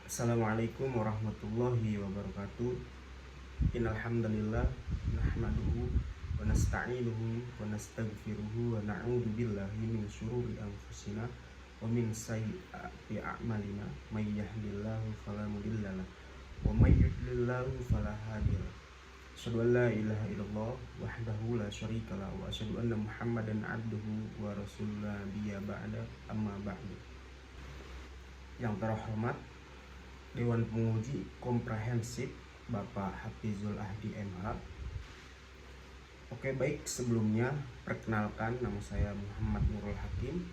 Assalamualaikum warahmatullahi wabarakatuh. Innal hamdalillah nahmaduhu wa nasta'inuhu wa nastaghfiruhu wa na'udzu billahi min syururi anfusina wa min sayyiati a'malina may yahdihillahu fala mudhillalah wa may yudlillahu fala hadiyalah. Asyhadu an la ilaha illallah wahdahu la syarikalah wa asyhadu anna Muhammadan abduhu wa rasuluhu nabiyya ba'da amma ba'du. Yang terhormat Dewan Penguji Komprehensif Bapak Hafizul Ahdi MH. Oke, baik, sebelumnya perkenalkan, nama saya Muhammad Nurul Hakim,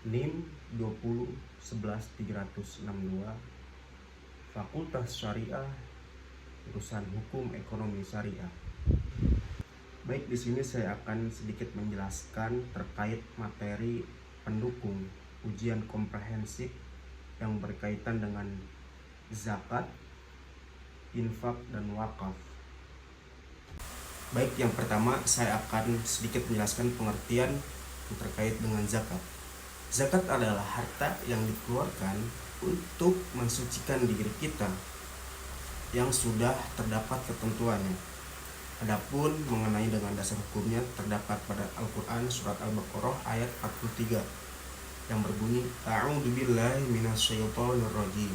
NIM 2011362, Fakultas Syariah, Jurusan Hukum Ekonomi Syariah. Baik, di sini saya akan sedikit menjelaskan terkait materi pendukung ujian komprehensif yang berkaitan dengan zakat, infak, dan wakaf. Baik, yang pertama saya akan sedikit menjelaskan pengertian terkait dengan zakat. Zakat adalah harta yang dikeluarkan untuk mensucikan diri kita yang sudah terdapat ketentuannya. Adapun mengenai dengan dasar hukumnya terdapat pada Al-Quran surat Al-Baqarah ayat 43 yang berbunyi A'udzubillahi minasyaitonir rajim.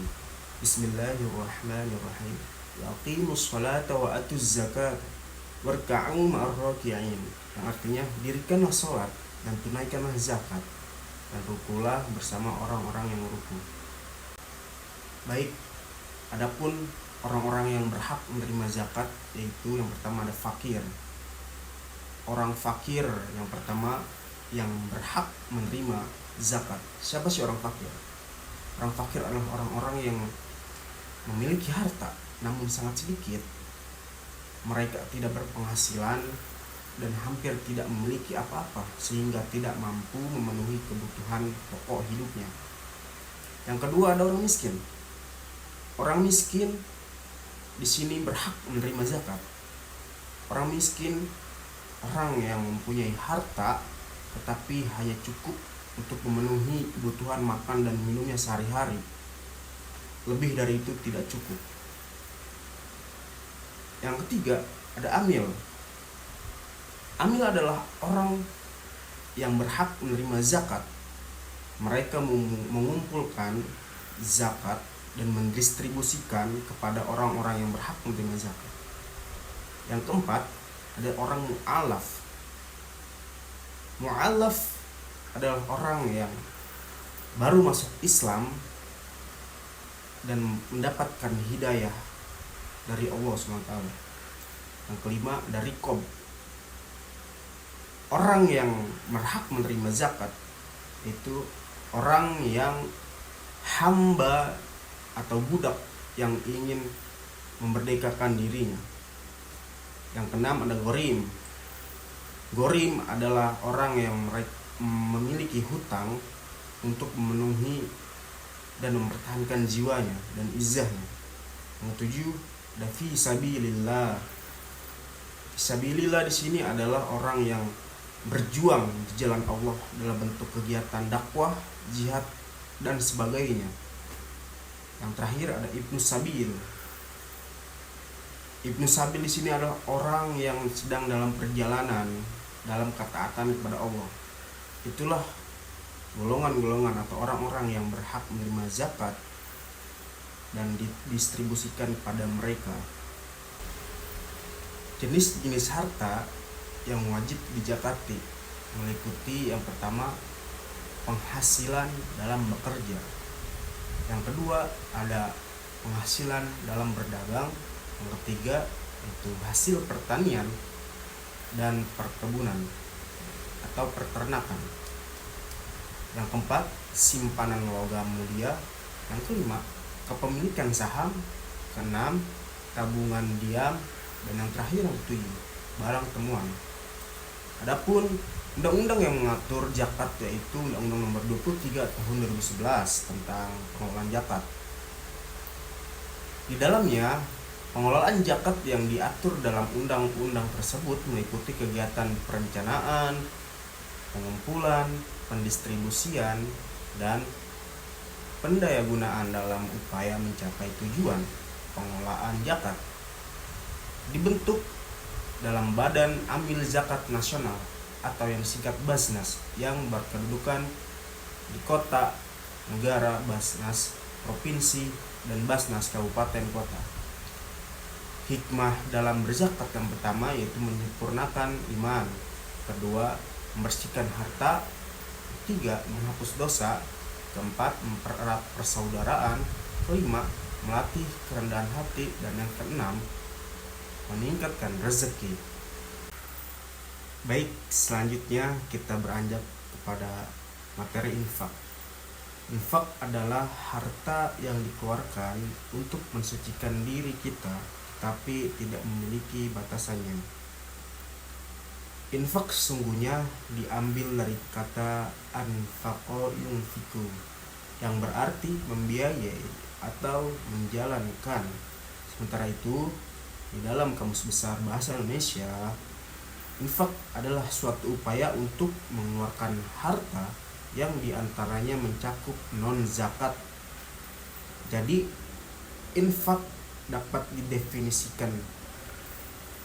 Bismillahirrahmanirrahim. Yaqimus sholata wa atuz zakat warka'u ma'ar raki'in. Yang artinya dirikanlah salat dan tunaikanlah zakat dan rukulah bersama orang-orang yang ruku. Baik, adapun orang-orang yang berhak menerima zakat yaitu yang pertama ada fakir. Orang fakir yang pertama yang berhak menerima zakat. Siapa sih orang fakir? Orang fakir adalah orang-orang yang memiliki harta namun sangat sedikit. Mereka tidak berpenghasilan dan hampir tidak memiliki apa-apa sehingga tidak mampu memenuhi kebutuhan pokok hidupnya. Yang kedua ada orang miskin. Orang miskin di sini berhak menerima zakat. Orang miskin orang yang mempunyai harta tetapi hanya cukup untuk memenuhi kebutuhan makan dan minumnya sehari-hari. Lebih dari itu tidak cukup. Yang ketiga, ada amil. Amil adalah orang yang berhak menerima zakat. Mereka mengumpulkan zakat dan mendistribusikan kepada orang-orang yang berhak menerima zakat. Yang keempat, ada orang mu'alaf. Mu'alaf adalah orang yang baru masuk Islam dan mendapatkan hidayah dari Allah SWT. Yang kelima, dari riqab. Orang yang berhak menerima zakat itu orang yang hamba atau budak yang ingin memerdekakan dirinya. Yang keenam ada ghorim. Ghorim adalah orang yang memiliki hutang untuk memenuhi dan mempertahankan jiwanya dan izzahnya. Yang ketujuh, ada fi sabilillah. Sabilillah di sini adalah orang yang berjuang di jalan Allah dalam bentuk kegiatan dakwah, jihad, dan sebagainya. Yang terakhir ada ibnu sabil. Ibnu sabil di sini adalah orang yang sedang dalam perjalanan dalam ketaatan kepada Allah. Itulah golongan-golongan atau orang-orang yang berhak menerima zakat dan didistribusikan pada mereka. Jenis-jenis harta yang wajib dizakati meliputi yang pertama penghasilan dalam bekerja. Yang kedua ada penghasilan dalam berdagang. Yang ketiga itu hasil pertanian dan perkebunan atau peternakan. Yang keempat, simpanan logam mulia. Yang kelima, kepemilikan saham. Keenam, tabungan diam. Dan yang terakhir yang ketujuh, barang temuan. Adapun undang-undang yang mengatur zakat yaitu Undang-Undang Nomor 23 Tahun 2011 tentang pengelolaan zakat. Di dalamnya, pengelolaan zakat yang diatur dalam undang-undang tersebut meliputi kegiatan perencanaan, pengumpulan, pendistribusian, dan pendayagunaan dalam upaya mencapai tujuan pengelolaan zakat dibentuk dalam Badan Amil Zakat Nasional atau yang disingkat Basnas yang berkedudukan di kota, negara, Basnas provinsi, dan Basnas kabupaten kota. Hikmah dalam berzakat yang pertama yaitu menyempurnakan iman, kedua membersihkan harta, ketiga menghapus dosa, keempat mempererat persaudaraan, kelima melatih kerendahan hati, dan yang keenam meningkatkan rezeki. Baik, selanjutnya kita beranjak kepada materi infak. Infak adalah harta yang dikeluarkan untuk mensucikan diri kita, tapi tidak memiliki batasannya. Infak sesungguhnya diambil dari kata anfaqo yunfiku, yang berarti membiayai atau menjalankan. Sementara itu, di dalam Kamus Besar Bahasa Indonesia, infak adalah suatu upaya untuk mengeluarkan harta yang diantaranya mencakup non-zakat. Jadi, infak dapat didefinisikan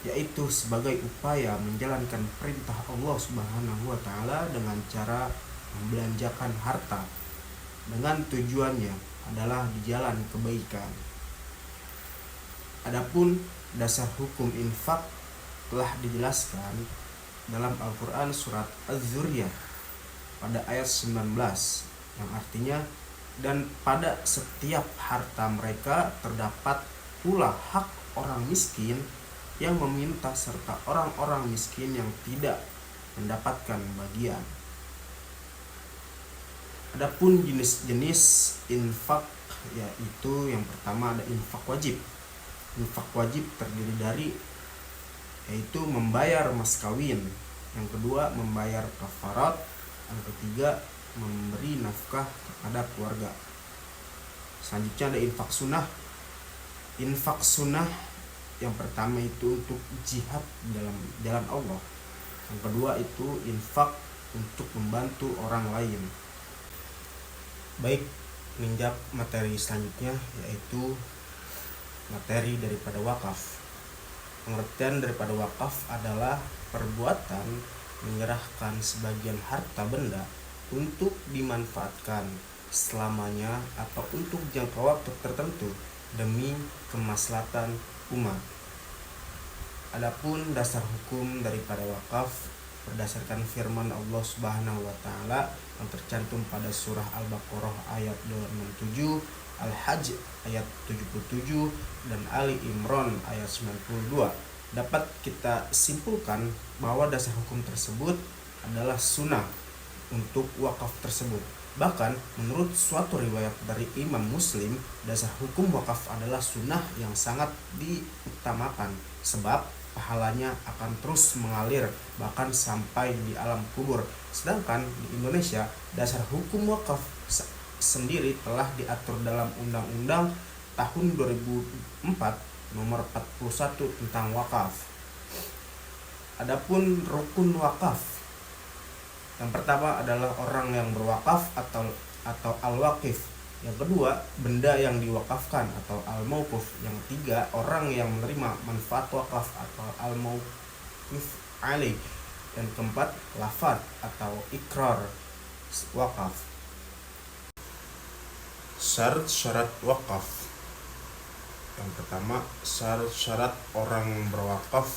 yaitu sebagai upaya menjalankan perintah Allah Subhanahu wa taala dengan cara membelanjakan harta dengan tujuannya adalah di jalan kebaikan. Adapun dasar hukum infak telah dijelaskan dalam Al-Qur'an surat Az-Zuriyah pada ayat 19 yang artinya, dan pada setiap harta mereka terdapat pula hak orang miskin yang meminta serta orang-orang miskin yang tidak mendapatkan bagian. Adapun jenis-jenis infak yaitu yang pertama ada infak wajib. Infak wajib terdiri dari yaitu membayar mas kawin, yang kedua membayar kafarat, yang ketiga memberi nafkah kepada keluarga. Selanjutnya ada infak sunnah. Infak sunnah yang pertama itu untuk jihad dalam jalan Allah. Yang kedua itu infak untuk membantu orang lain. Baik, menginjak materi selanjutnya yaitu materi daripada wakaf. Pengertian daripada wakaf adalah perbuatan menyerahkan sebagian harta benda untuk dimanfaatkan selamanya atau untuk jangka waktu tertentu demi kemaslahatan umat. Adapun dasar hukum daripada wakaf berdasarkan firman Allah Subhanahu wa taala yang tercantum pada surah Al-Baqarah ayat 267, Al-Hajj ayat 77, dan Ali Imran ayat 92. Dapat kita simpulkan bahwa dasar hukum tersebut adalah sunnah untuk wakaf tersebut. Bahkan menurut suatu riwayat dari Imam Muslim, dasar hukum wakaf adalah sunnah yang sangat diutamakan sebab pahalanya akan terus mengalir bahkan sampai di alam kubur. Sedangkan di Indonesia, dasar hukum wakaf sendiri telah diatur dalam Undang-Undang tahun 2004 nomor 41 tentang wakaf. Adapun rukun wakaf, yang pertama adalah orang yang berwakaf atau al-waqif. Yang kedua, benda yang diwakafkan atau al-mauquf. Yang ketiga, orang yang menerima manfaat wakaf atau al-mauquf alaih. Dan keempat, lafaz atau ikrar wakaf. Syarat-syarat wakaf. Yang pertama, syarat-syarat orang berwakaf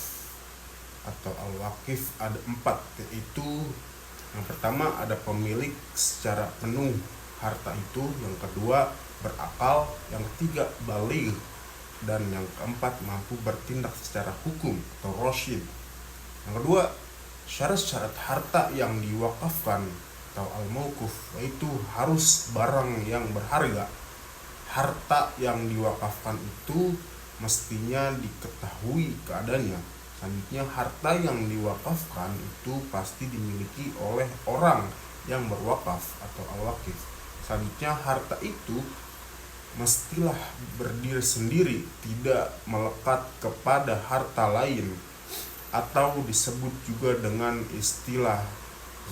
atau al-waqif ada 4, yaitu yang pertama ada pemilik secara penuh harta itu, yang kedua berakal, yang ketiga baligh, dan yang keempat mampu bertindak secara hukum atau rasyid. Yang kedua, syarat-syarat harta yang diwakafkan atau al-mauquf yaitu harus barang yang berharga. Harta yang diwakafkan itu mestinya diketahui keadaannya. Selanjutnya, harta yang diwakafkan itu pasti dimiliki oleh orang yang berwakaf atau al-waqif. Selanjutnya, harta itu mestilah berdiri sendiri, tidak melekat kepada harta lain, atau disebut juga dengan istilah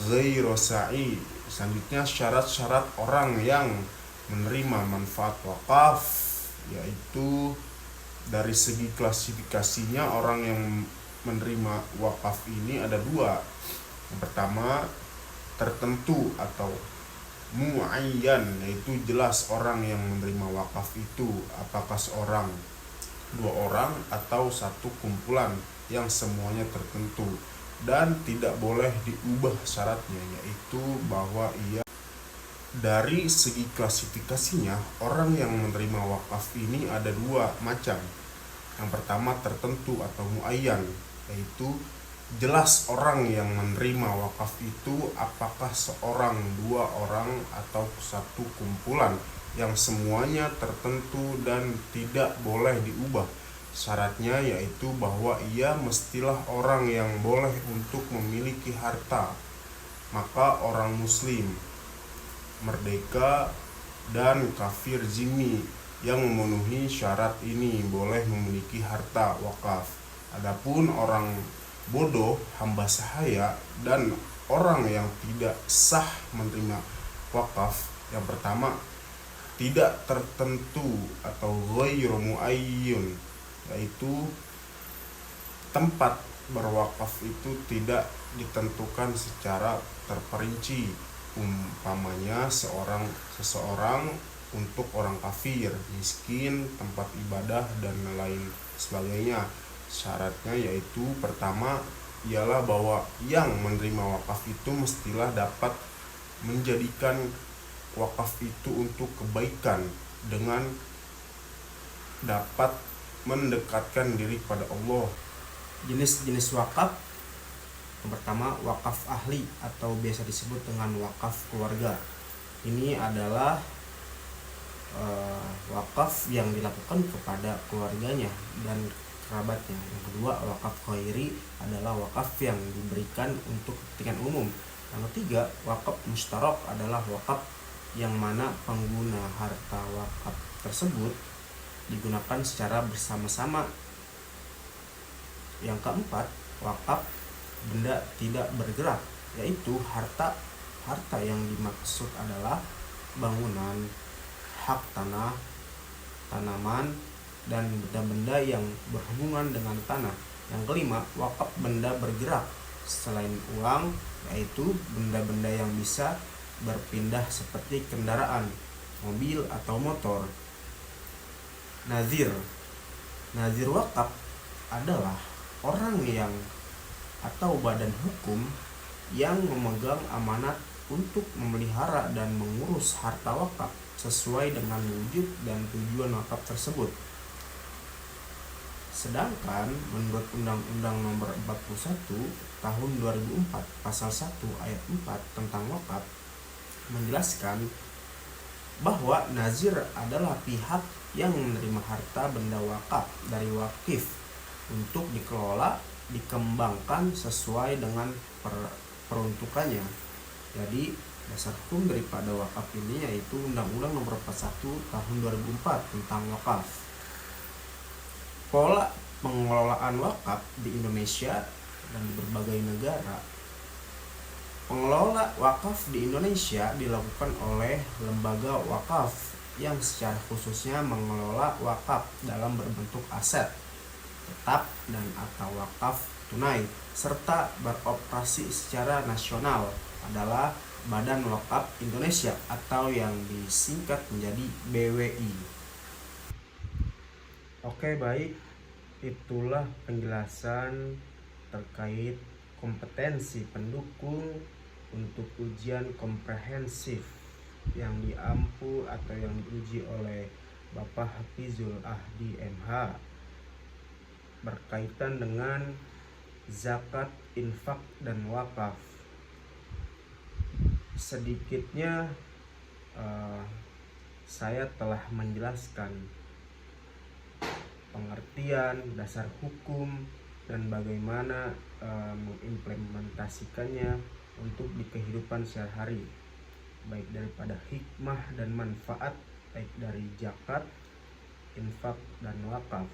ghairu sa'i. Selanjutnya, syarat-syarat orang yang menerima manfaat wakaf, yaitu dari segi klasifikasinya orang yang menerima wakaf ini ada dua. Yang pertama, tertentu atau muayyan, yaitu jelas orang yang menerima wakaf itu apakah seorang, dua orang, atau satu kumpulan yang semuanya tertentu dan tidak boleh diubah syaratnya, yaitu bahwa ia dari segi klasifikasinya orang yang menerima wakaf ini ada dua macam. Yang pertama, tertentu atau muayyan, yaitu jelas orang yang menerima wakaf itu apakah seorang, dua orang, atau satu kumpulan yang semuanya tertentu dan tidak boleh diubah syaratnya, yaitu bahwa ia mestilah orang yang boleh untuk memiliki harta. Maka orang muslim, merdeka, dan kafir zimmi yang memenuhi syarat ini boleh memiliki harta wakaf. Adapun orang bodoh, hamba sahaya, dan orang yang tidak sah menerima wakaf, yang pertama, tidak tertentu atau ghairu muayyin, yaitu tempat berwakaf itu tidak ditentukan secara terperinci. Umpamanya seseorang untuk orang kafir, miskin, tempat ibadah, dan lain sebagainya. Syaratnya yaitu pertama ialah bahwa yang menerima wakaf itu mestilah dapat menjadikan wakaf itu untuk kebaikan dengan dapat mendekatkan diri kepada Allah. Jenis-jenis wakaf, yang pertama, wakaf ahli atau biasa disebut dengan wakaf keluarga. Ini adalah wakaf yang dilakukan kepada keluarganya dan kerabatnya. Yang kedua, wakaf khairi adalah wakaf yang diberikan untuk kepentingan umum. Yang ketiga, wakaf mustarok adalah wakaf yang mana pengguna harta wakaf tersebut digunakan secara bersama-sama. Yang keempat, wakaf benda tidak bergerak, yaitu harta yang dimaksud adalah bangunan, hak tanah, tanaman, dan benda-benda yang berhubungan dengan tanah. Yang kelima, wakaf benda bergerak selain uang, yaitu benda-benda yang bisa berpindah seperti kendaraan, mobil, atau motor. Nazir wakaf adalah orang yang atau badan hukum yang memegang amanat untuk memelihara dan mengurus harta wakaf sesuai dengan wujud dan tujuan wakaf tersebut. Sedangkan menurut Undang-Undang Nomor 41 Tahun 2004 Pasal 1 Ayat 4 tentang wakaf menjelaskan bahwa nazir adalah pihak yang menerima harta benda wakaf dari wakif untuk dikelola, dikembangkan sesuai dengan peruntukannya. Jadi dasar hukum daripada wakaf ini yaitu Undang-Undang Nomor 41 Tahun 2004 tentang wakaf. Pola pengelolaan wakaf di Indonesia dan di berbagai negara. Pengelola wakaf di Indonesia dilakukan oleh lembaga wakaf yang secara khususnya mengelola wakaf dalam berbentuk aset tetap dan atau wakaf tunai, serta beroperasi secara nasional adalah Badan Wakaf Indonesia atau yang disingkat menjadi BWI. Oke, baik, itulah penjelasan terkait kompetensi pendukung untuk ujian komprehensif yang diampu atau yang diuji oleh Bapak Hafizul Ahdi MH berkaitan dengan zakat, infak, dan wakaf. Sedikitnya saya telah menjelaskan pengertian, dasar hukum, dan bagaimana mengimplementasikannya untuk di kehidupan sehari-hari, baik daripada hikmah dan manfaat baik dari zakat, infak, dan wakaf.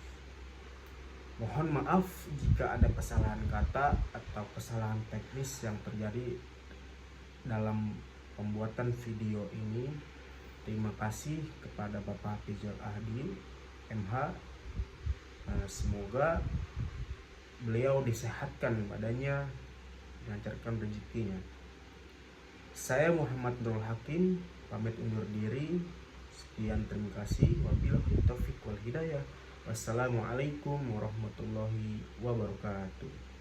Mohon maaf jika ada kesalahan kata atau kesalahan teknis yang terjadi dalam pembuatan video ini. Terima kasih kepada Bapak Hafizul Ahdi MH. Semoga beliau disehatkan badannya, dilancarkan rezekinya. Saya Muhammad Nurul Hakim pamit undur diri. Sekian, terima kasih. Wabillahi taufiq wal hidayah. Wassalamualaikum warahmatullahi wabarakatuh.